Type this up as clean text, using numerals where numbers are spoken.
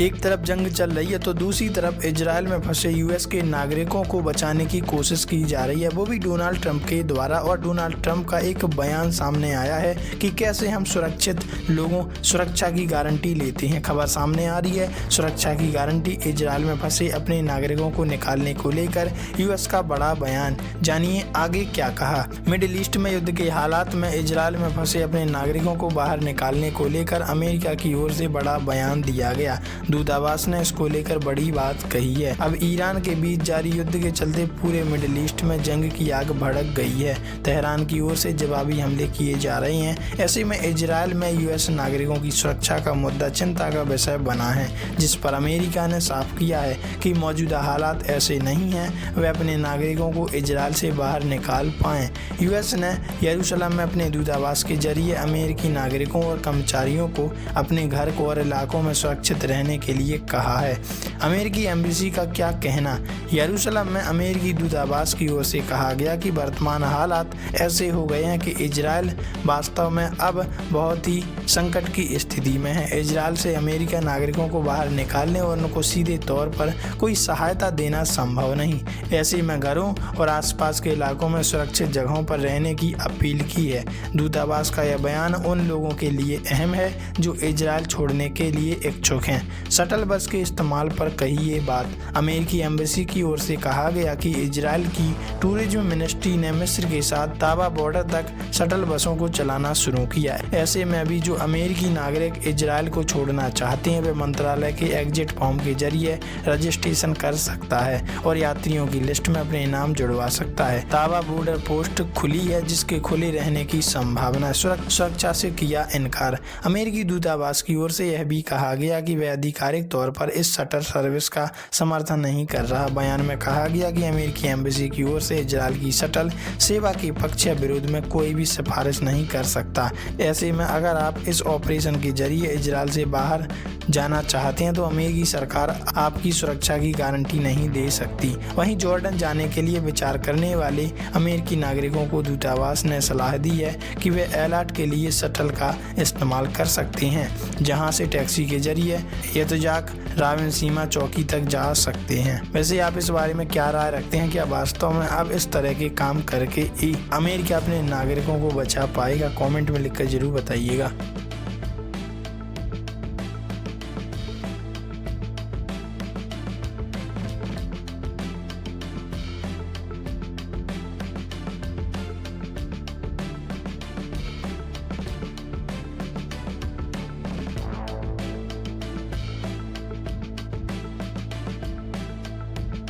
एक तरफ जंग चल रही है तो दूसरी तरफ इजराइल में फंसे यूएस के नागरिकों को बचाने की कोशिश की जा रही है, वो भी डोनाल्ड ट्रंप के द्वारा। और डोनाल्ड ट्रंप का एक बयान सामने आया है कि कैसे हम सुरक्षा की गारंटी लेते हैं। खबर सामने आ रही है, सुरक्षा की गारंटी, इजराइल में फंसे अपने नागरिकों को निकालने को लेकर यूएस का बड़ा बयान। जानिए आगे क्या कहा। मिडिल ईस्ट में युद्ध के हालात में इजराइल में फंसे अपने नागरिकों को बाहर निकालने को लेकर अमेरिका की ओर से बड़ा बयान दिया गया। दूतावास ने इसको लेकर बड़ी बात कही है। अब ईरान के बीच जारी युद्ध के चलते पूरे मिडिल ईस्ट में जंग की आग भड़क गई है। तेहरान की ओर से जवाबी हमले किए जा रहे हैं। ऐसे में इजराइल में यूएस नागरिकों की सुरक्षा का मुद्दा चिंता का विषय बना है, जिस पर अमेरिका ने साफ किया है कि मौजूदा हालात ऐसे नहीं हैं वे अपने नागरिकों को इजराइल से बाहर निकाल पाएं। यूएस ने यरूशलेम में अपने दूतावास के जरिए अमेरिकी नागरिकों और कर्मचारियों को अपने घर को और इलाकों में सुरक्षित रहने के लिए कहा है। अमेरिकी एम्बेसी का क्या कहना। यरूशलेम में अमेरिकी दूतावास की ओर से कहा गया कि वर्तमान हालात ऐसे हो गए हैं कि इजराइल वास्तव में अब बहुत ही संकट की स्थिति में है। इजराइल से अमेरिकी नागरिकों को बाहर निकालने और उनको सीधे तौर पर कोई सहायता देना संभव नहीं। ऐसे में घरों और आसपास के इलाकों में सुरक्षित जगहों पर रहने की अपील की है। दूतावास का यह बयान उन लोगों के लिए अहम है जो इजराइल छोड़ने के लिए इच्छुक हैं। शटल बस के इस्तेमाल पर कही ये बात। अमेरिकी एम्बेसी की ओर से कहा गया कि इजराइल की टूरिज्म मिनिस्ट्री ने मिस्र के साथ ताबा बॉर्डर तक शटल बसों को चलाना शुरू किया है। ऐसे में अभी जो अमेरिकी नागरिक इजराइल को छोड़ना चाहते हैं वे मंत्रालय के एग्जिट फॉर्म के जरिए रजिस्ट्रेशन कर सकता है और यात्रियों की लिस्ट में अपने नाम जुड़वा सकता है। ताबा बॉर्डर पोस्ट खुली है, जिसके खुले रहने की संभावना। सुरक्षा से किया इनकार। अमेरिकी दूतावास की ओर से यह भी कहा गया कि वह आधिकारिक तौर पर इस शटल सर्विस का समर्थन नहीं कर रहा। बयान में कहा गया कि अमेरिकी एम्बेसी की ओर से इजराइल की शटल सेवा के पक्ष या विरोध में कोई भी सिफारिश नहीं कर सकता। ऐसे में अगर आप इस ऑपरेशन के जरिए इजराइल से बाहर जाना चाहते हैं तो अमेरिकी सरकार आपकी सुरक्षा की गारंटी नहीं दे सकती। वहीं जॉर्डन जाने के लिए विचार करने वाले अमेरिकी नागरिकों को दूतावास ने सलाह दी है कि वे एलाट के लिए शटल का इस्तेमाल कर सकते हैं, जहां से टैक्सी के जरिए यतजाक राविन सीमा चौकी तक जा सकते हैं। वैसे आप इस बारे में क्या राय रखते हैं? क्या वास्तव में अब इस तरह के काम करके अमेरिका अपने नागरिकों को बचा पाएगा? कमेंट में लिखकर जरूर बताइएगा।